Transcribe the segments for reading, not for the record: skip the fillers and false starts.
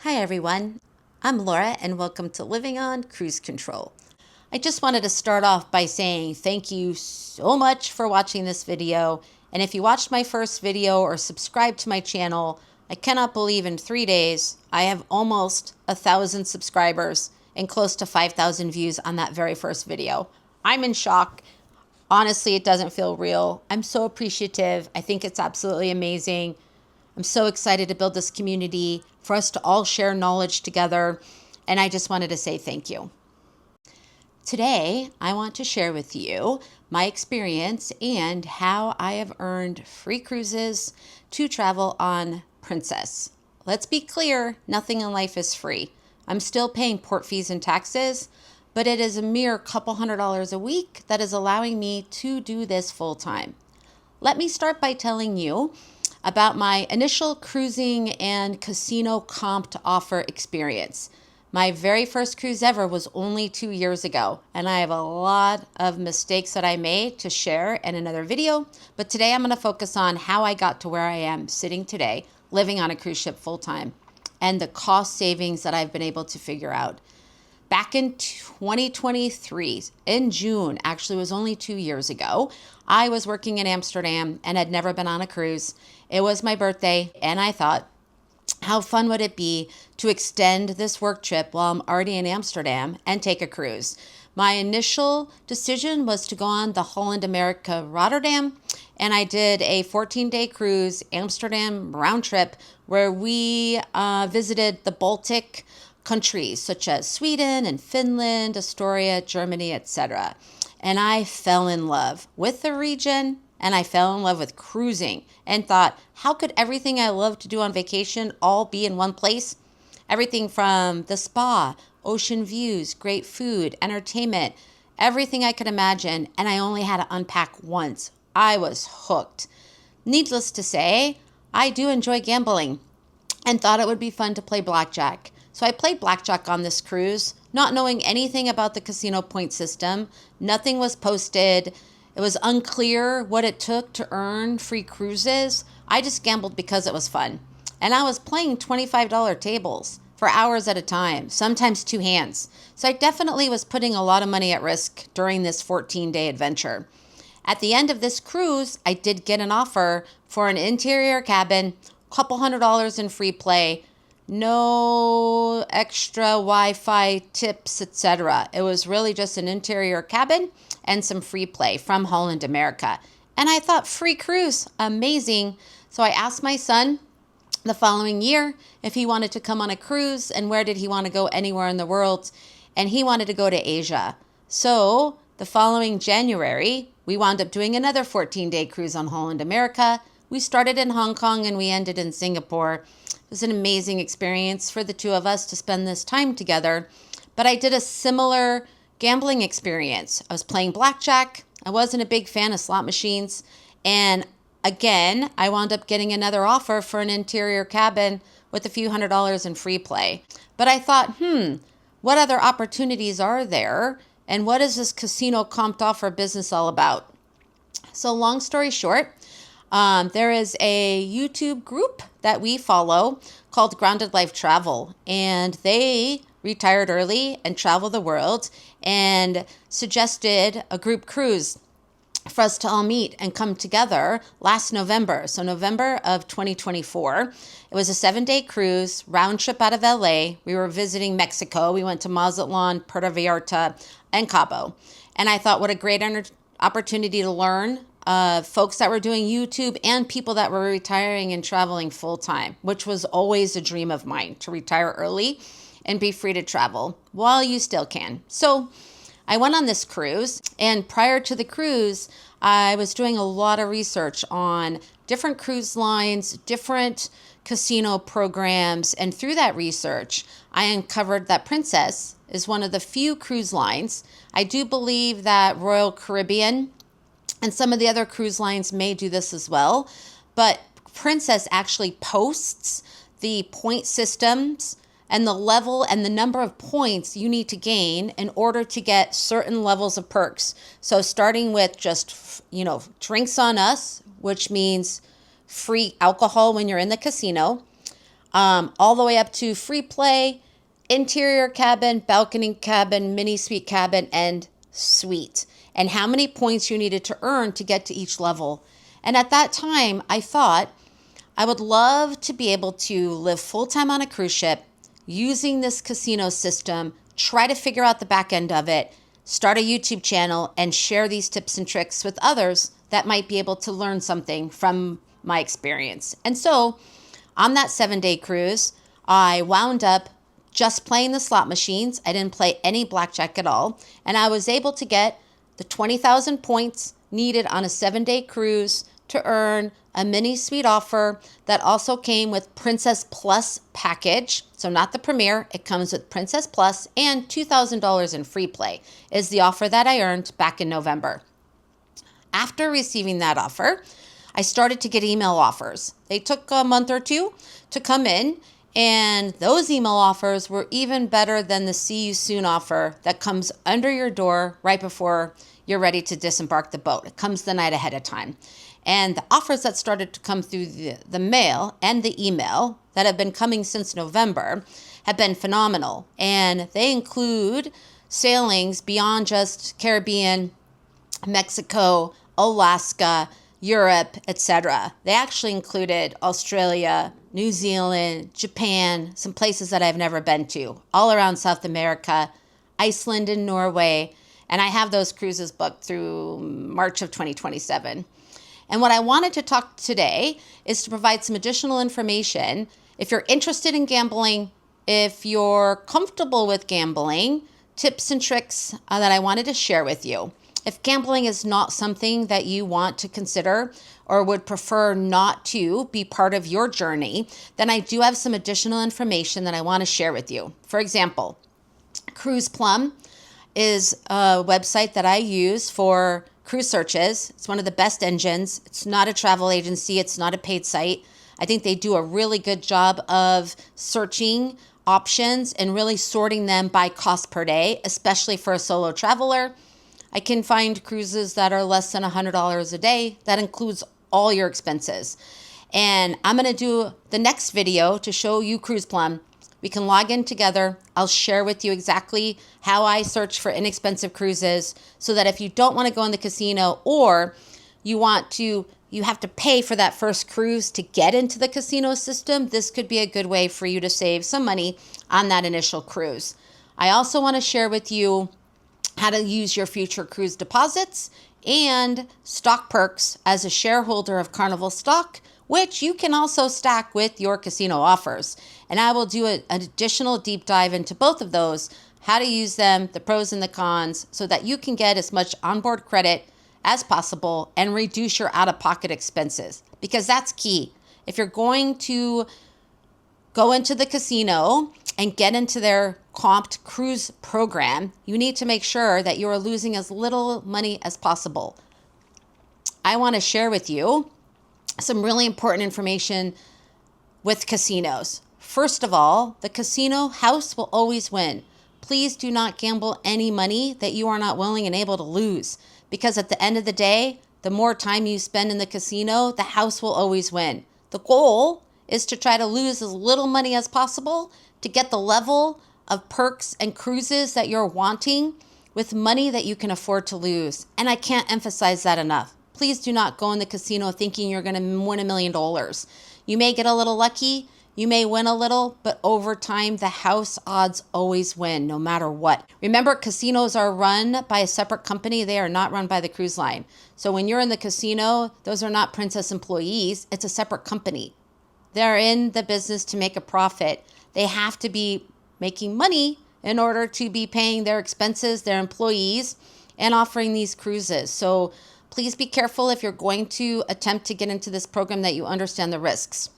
Hi everyone, I'm Laura and welcome to Living on Cruise Control. I just wanted to start off by saying thank you so much for watching this video. And if you watched my first video or subscribed to my channel, I cannot believe in 3 days I have almost 1,000 subscribers and close to 5,000 views on that very first video. I'm in shock. Honestly, it doesn't feel real. I'm so appreciative. I think it's absolutely amazing. I'm so excited to build this community for us to all share knowledge together. And I just wanted to say thank you. Today, I want to share with you my experience and how I have earned free cruises to travel on Princess. Let's be clear, nothing in life is free. I'm still paying port fees and taxes, but it is a mere couple $100s a week that is allowing me to do this full time. Let me start by telling you about my initial cruising and casino comped offer experience. My very first cruise ever was only 2 years ago, and I have a lot of mistakes that I made to share in another video, but today I'm going to focus on how I got to where I am sitting today, living on a cruise ship full time, and the cost savings that I've been able to figure out. Back in 2023, in June, actually it was only 2 years ago, I was working in Amsterdam and had never been on a cruise. It was my birthday, and I thought, how fun would it be to extend this work trip while I'm already in Amsterdam and take a cruise? My initial decision was to go on the Holland America Rotterdam, and I did a 14-day cruise, Amsterdam round trip, where we visited the Baltic countries such as Sweden and Finland, Astoria, Germany, etc. And I fell in love with the region, and I fell in love with cruising and thought, how could everything I love to do on vacation all be in one place? Everything from the spa, ocean views, great food, entertainment, everything I could imagine, and I only had to unpack once. I was hooked. Needless to say, I do enjoy gambling and thought it would be fun to play blackjack. So I played blackjack on this cruise, not knowing anything about the casino point system. Nothing was posted. It was unclear what it took to earn free cruises. I just gambled because it was fun. And I was playing $25 tables for hours at a time, sometimes two hands. So I definitely was putting a lot of money at risk during this 14-day adventure. At the end of this cruise, I did get an offer for an interior cabin, a couple $100s in free play, no extra Wi-Fi tips, etc. It was really just an interior cabin and some free play from Holland America. And I thought, free cruise, amazing. So I asked my son the following year if he wanted to come on a cruise and where did he want to go anywhere in the world. And he wanted to go to Asia. So the following January, we wound up doing another 14-day cruise on Holland America. We started in Hong Kong and we ended in Singapore. It was an amazing experience for the two of us to spend this time together. But I did a similar gambling experience. I was playing blackjack. I wasn't a big fan of slot machines. And again, I wound up getting another offer for an interior cabin with a few $100s in free play. But I thought, what other opportunities are there? And what is this casino comped offer business all about? So long story short, there is a YouTube group that we follow called Grounded Life Travel, and they retired early and travel the world and suggested a group cruise for us to all meet and come together last November. So November of 2024. It was a 7-day cruise, round trip out of LA. We were visiting Mexico. We went to Mazatlan, Puerto Vallarta, and Cabo. And I thought, what a great opportunity to learn folks that were doing YouTube and people that were retiring and traveling full time, which was always a dream of mine, to retire early and be free to travel while you still can. So I went on this cruise, and prior to the cruise, I was doing a lot of research on different cruise lines, different casino programs, and through that research, I uncovered that Princess is one of the few cruise lines. I do believe that Royal Caribbean and some of the other cruise lines may do this as well, but Princess actually posts the point systems and the level and the number of points you need to gain in order to get certain levels of perks. So starting with just, drinks on us, which means free alcohol when you're in the casino, all the way up to free play, interior cabin, balcony cabin, mini suite cabin, and suite, and how many points you needed to earn to get to each level. And at that time, I thought I would love to be able to live full-time on a cruise ship using this casino system, try to figure out the back end of it, start a YouTube channel, and share these tips and tricks with others that might be able to learn something from my experience. And so on that 7-day cruise, I wound up just playing the slot machines. I didn't play any blackjack at all. And I was able to get the 20,000 points needed on a 7-day cruise to earn a mini suite offer that also came with Princess Plus package. So not the Premier, it comes with Princess Plus and $2,000 in free play is the offer that I earned back in November. After receiving that offer, I started to get email offers. They took a month or two to come in, and those email offers were even better than the see you soon offer that comes under your door right before you're ready to disembark the boat. It comes the night ahead of time. And the offers that started to come through the mail and the email that have been coming since November have been phenomenal. And they include sailings beyond just Caribbean, Mexico, Alaska, Europe, etc. They actually included Australia, New Zealand, Japan, some places that I've never been to, all around South America, Iceland and Norway. And I have those cruises booked through March of 2027. And what I wanted to talk today is to provide some additional information. If you're interested in gambling, if you're comfortable with gambling, tips and tricks that I wanted to share with you. If gambling is not something that you want to consider or would prefer not to be part of your journey, then I do have some additional information that I want to share with you. For example, Cruise Plum is a website that I use for cruise searches. It's one of the best engines. It's not a travel agency. It's not a paid site. I think they do a really good job of searching options and really sorting them by cost per day, especially for a solo traveler. I can find cruises that are less than $100 a day. That includes all your expenses. And I'm going to do the next video to show you Cruise Plum. We can log in together. I'll share with you exactly how I search for inexpensive cruises so that if you don't want to go in the casino or you have to pay for that first cruise to get into the casino system, this could be a good way for you to save some money on that initial cruise. I also want to share with you how to use your future cruise deposits and stock perks as a shareholder of Carnival stock, which you can also stack with your casino offers. And I will do an additional deep dive into both of those, how to use them, the pros and the cons, so that you can get as much onboard credit as possible and reduce your out-of-pocket expenses, because that's key. If you're going to go into the casino and get into their comped cruise program, you need to make sure that you are losing as little money as possible. I want to share with you some really important information with casinos. First of all, the casino house will always win. Please do not gamble any money that you are not willing and able to lose, because at the end of the day, the more time you spend in the casino, the house will always win. The goal is to try to lose as little money as possible to get the level of perks and cruises that you're wanting with money that you can afford to lose. And I can't emphasize that enough. Please do not go in the casino thinking you're going to win $1 million. You may get a little lucky, you may win a little, but over time, the house odds always win, no matter what. Remember, casinos are run by a separate company. They are not run by the cruise line. So when you're in the casino, those are not Princess employees. It's a separate company. They're in the business to make a profit. They have to be making money in order to be paying their expenses, their employees, and offering these cruises. So please be careful if you're going to attempt to get into this program, that you understand the risks.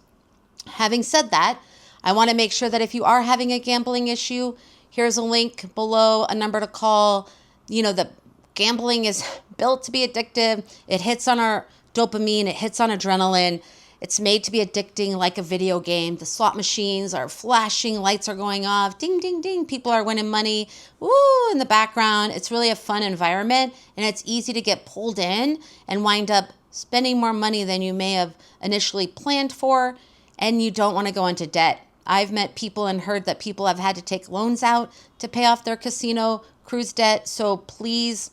Having said that, I want to make sure that if you are having a gambling issue, here's a link below, a number to call. The gambling is built to be addictive. It hits on our dopamine. It hits on adrenaline. It's made to be addicting like a video game. The slot machines are flashing, lights are going off, ding, ding, ding. People are winning money, woo, in the background. It's really a fun environment, and it's easy to get pulled in and wind up spending more money than you may have initially planned for, and you don't want to go into debt. I've met people and heard that people have had to take loans out to pay off their casino cruise debt. So please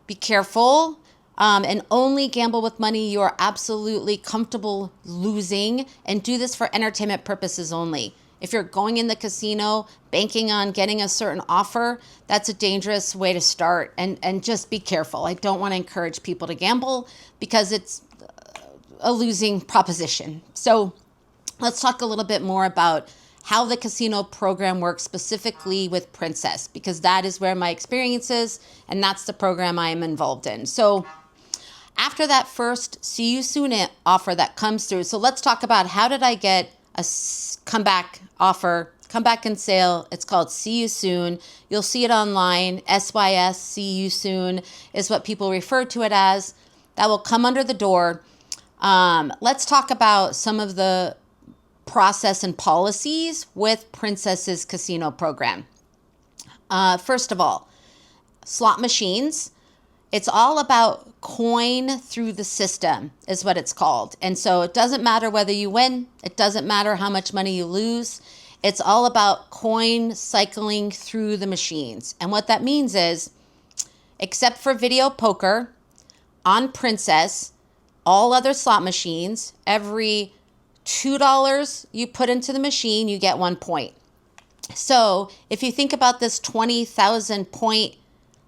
be careful and only gamble with money you are absolutely comfortable losing, and do this for entertainment purposes only. If you're going in the casino, banking on getting a certain offer, that's a dangerous way to start. And just be careful. I don't want to encourage people to gamble because it's a losing proposition. So let's talk a little bit more about how the casino program works specifically with Princess, because that is where my experience is, and that's the program I am involved in. So after that first see you soon offer that comes through, so let's talk about how did I get a comeback offer, comeback in sale. It's called See You Soon. You'll see it online. SYS, See You Soon, is what people refer to it as. That will come under the door. Let's talk about some of the process and policies with Princess's casino program. First of all, slot machines. It's all about coin through the system is what it's called. And so it doesn't matter whether you win. It doesn't matter how much money you lose. It's all about coin cycling through the machines. And what that means is, except for video poker, on Princess, all other slot machines, every $2 you put into the machine, you get 1 point. So if you think about this 20,000 point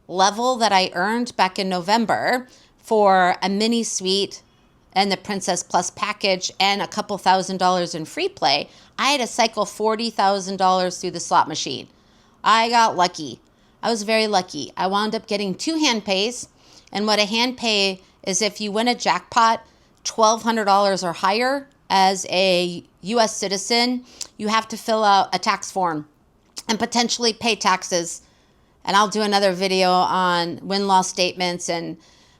level that I earned back in November for a mini suite and the Princess Plus package and a couple $1,000s in free play, I had to cycle $40,000 through the slot machine. I got lucky. I was very lucky. I wound up getting 2 hand pays. And what a hand pay is, if you win a jackpot, $1,200 or higher as a U.S. citizen, you have to fill out a tax form and potentially pay taxes. And I'll do another video on win-loss statements. And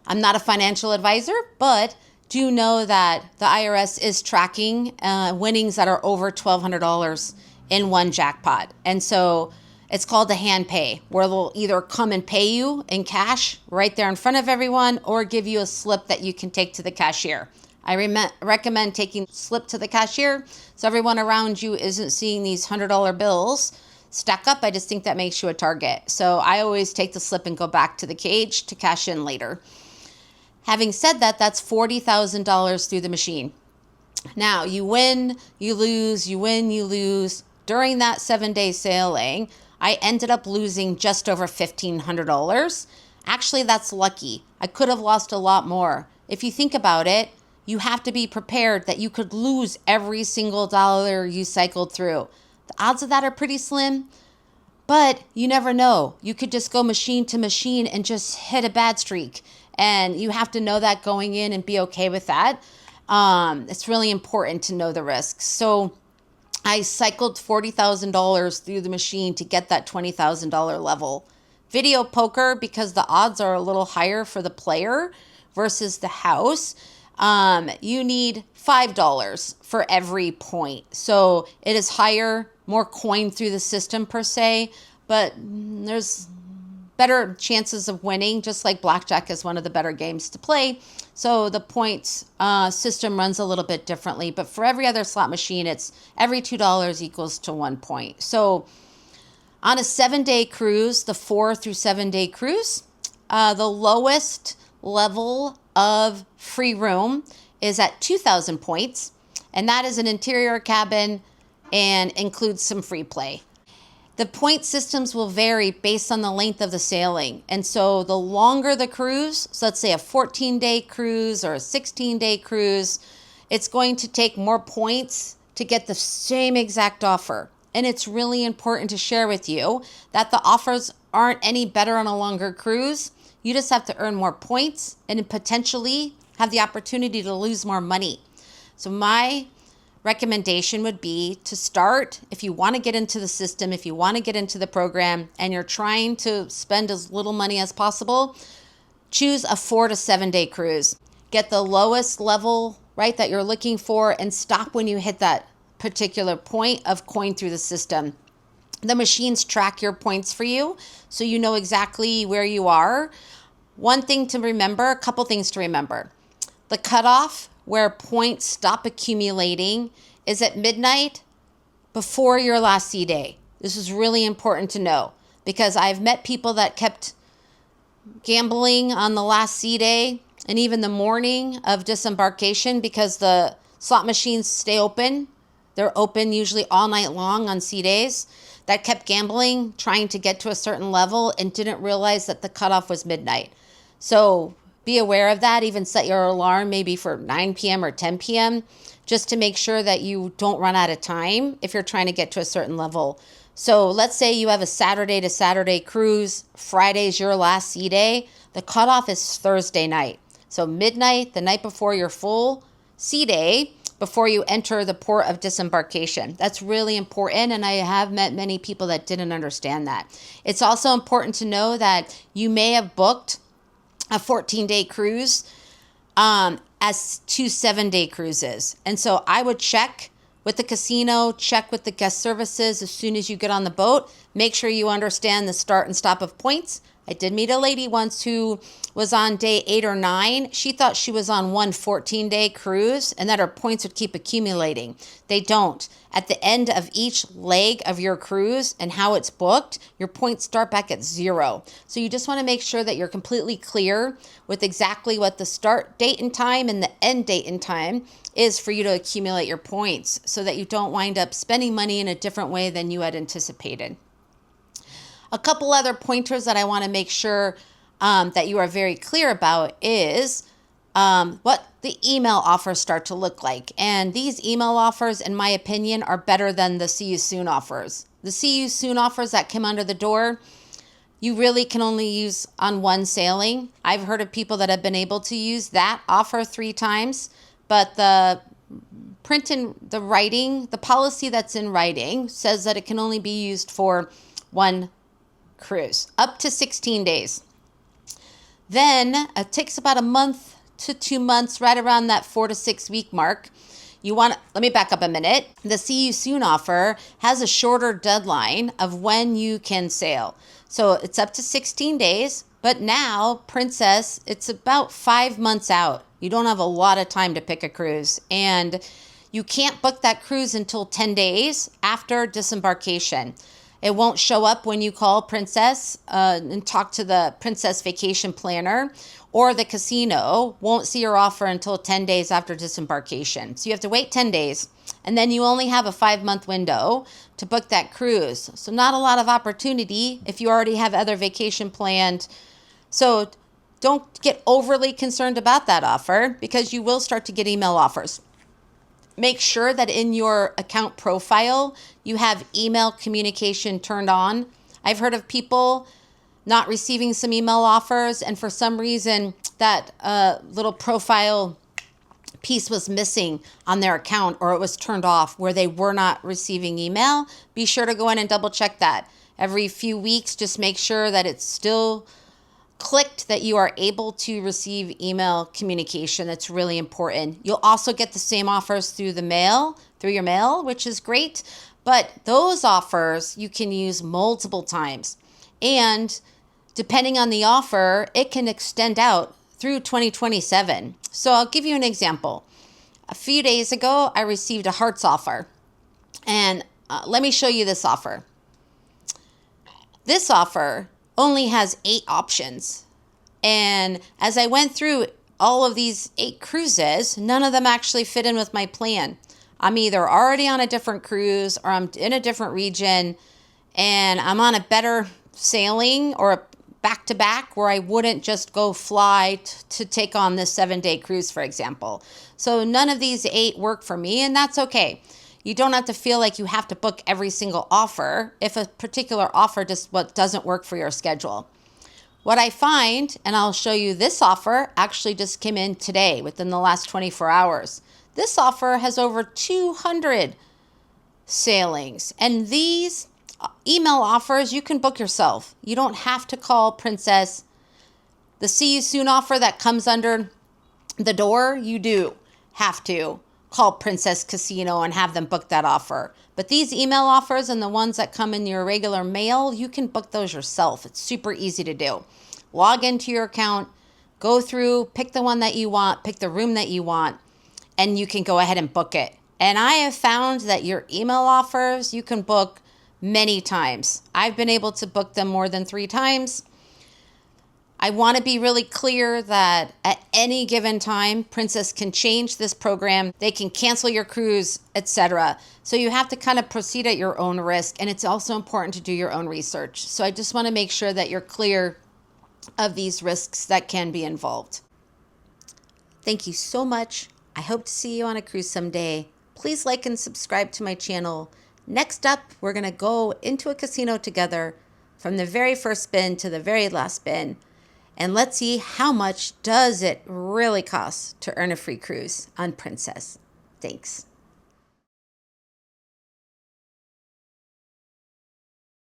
I'm not a financial advisor, but do know that the IRS is tracking winnings that are over $1,200 in one jackpot. And so it's called a hand pay, where they'll either come and pay you in cash right there in front of everyone, or give you a slip that you can take to the cashier. I recommend taking slip to the cashier so everyone around you isn't seeing these $100 bills stack up. I just think that makes you a target. So I always take the slip and go back to the cage to cash in later. Having said that, that's $40,000 through the machine. Now, you win, you lose, you win, you lose. During that 7-day sailing, I ended up losing just over $1,500. Actually, that's lucky. I could have lost a lot more. If you think about it, you have to be prepared that you could lose every single dollar you cycled through. The odds of that are pretty slim, but you never know. You could just go machine to machine and just hit a bad streak. And you have to know that going in and be okay with that. It's really important to know the risks. So I cycled $40,000 through the machine to get that $20,000 level. Video poker, because the odds are a little higher for the player versus the house, you need $5 for every point. So it is higher, more coin through the system per se, but there's better chances of winning, just like blackjack is one of the better games to play. So the points system runs a little bit differently, but for every other slot machine, it's every $2 equals to 1 point. So on a 7-day cruise, the 4 through 7-day cruise, the lowest level of free room is at 2,000 points, and that is an interior cabin and includes some free play. The point systems will vary based on the length of the sailing. And so the longer the cruise, so let's say a 14-day cruise or a 16-day cruise, it's going to take more points to get the same exact offer. And it's really important to share with you that the offers aren't any better on a longer cruise. You just have to earn more points and potentially have the opportunity to lose more money. So my recommendation would be to start, if you want to get into the system, if you want to get into the program, and you're trying to spend as little money as possible, choose a 4 to 7 day cruise. Get the lowest level, right, that you're looking for, and stop when you hit that particular point of coin through the system. The machines track your points for you, so you know exactly where you are. One thing to remember, a couple things to remember. The cutoff where points stop accumulating is at midnight before your last sea day. This is really important to know because I've met people that kept gambling on the last sea day and even the morning of disembarkation because the slot machines stay open. They're open usually all night long on sea days. That kept gambling, trying to get to a certain level and didn't realize that the cutoff was midnight. So be aware of that. Even set your alarm maybe for 9 p.m. or 10 p.m. just to make sure that you don't run out of time if you're trying to get to a certain level. So let's say you have a Saturday to Saturday cruise. Friday's your last sea day. The cutoff is Thursday night. So midnight, the night before your full sea day, before you enter the port of disembarkation. That's really important, and I have met many people that didn't understand that. It's also important to know that you may have booked a 14-day cruise as 2 7-day cruises. And so I would check with the casino, check with the guest services as soon as you get on the boat. Make sure you understand the start and stop of points. I did meet a lady once who was on day 8 or 9. She thought she was on one 14-day cruise and that her points would keep accumulating. They don't. At the end of each leg of your cruise and how it's booked, your points start back at 0. So you just want to make sure that you're completely clear with exactly what the start date and time and the end date and time is for you to accumulate your points so that you don't wind up spending money in a different way than you had anticipated. A couple other pointers that I want to make sure that you are very clear about is what the email offers start to look like. And these email offers, in my opinion, are better than the see you soon offers. The see you soon offers that come under the door, you really can only use on one sailing. I've heard of people that have been able to use that offer 3 times, but the print in the writing, the policy that's in writing says that it can only be used for one cruise, up to 16 days. Then it takes about a month to 2 months, right around that 4 to 6 week mark. Let me back up a minute. The See You Soon offer has a shorter deadline of when you can sail. So it's up to 16 days, but now Princess, it's about 5 months out. You don't have a lot of time to pick a cruise, and you can't book that cruise until 10 days after disembarkation. It won't show up when you call Princess and talk to the Princess Vacation Planner, or the casino won't see your offer until 10 days after disembarkation. So you have to wait 10 days, and then you only have a 5-month window to book that cruise. So not a lot of opportunity if you already have other vacation planned. So don't get overly concerned about that offer because you will start to get email offers. Make sure that in your account profile, you have email communication turned on. I've heard of people not receiving some email offers, and for some reason, that little profile piece was missing on their account, or it was turned off where they were not receiving email. Be sure to go in and double check that. Every few weeks, just make sure that it's still clicked that you are able to receive email communication. That's really important. You'll also get the same offers through your mail, which is great. But those offers you can use multiple times. And depending on the offer, it can extend out through 2027. So I'll give you an example. A few days ago, I received a Hearts offer. And let me show you this offer. This offer only has 8 options. And as I went through all of these 8 cruises, none of them actually fit in with my plan. I'm either already on a different cruise or I'm in a different region and I'm on a better sailing or a back-to-back where I wouldn't just go fly to take on this 7-day cruise, for example. So none of these 8 work for me, and that's okay. You don't have to feel like you have to book every single offer if a particular offer just doesn't work for your schedule. What I find, and I'll show you this offer, actually just came in today within the last 24 hours. This offer has over 200 sailings, and these email offers you can book yourself. You don't have to call Princess. The See You Soon offer that comes under the door, you do have to call Princess Casino and have them book that offer. But these email offers and the ones that come in your regular mail, you can book those yourself. It's super easy to do. Log into your account, go through, pick the one that you want, pick the room that you want, and you can go ahead and book it. And I have found that your email offers, you can book many times. I've been able to book them more than 3 times. I want to be really clear that at any given time, Princess can change this program. They can cancel your cruise, etc. So you have to kind of proceed at your own risk. And it's also important to do your own research. So I just want to make sure that you're clear of these risks that can be involved. Thank you so much. I hope to see you on a cruise someday. Please like and subscribe to my channel. Next up, we're going to go into a casino together from the very first spin to the very last spin. And let's see how much does it really cost to earn a free cruise on Princess. Thanks.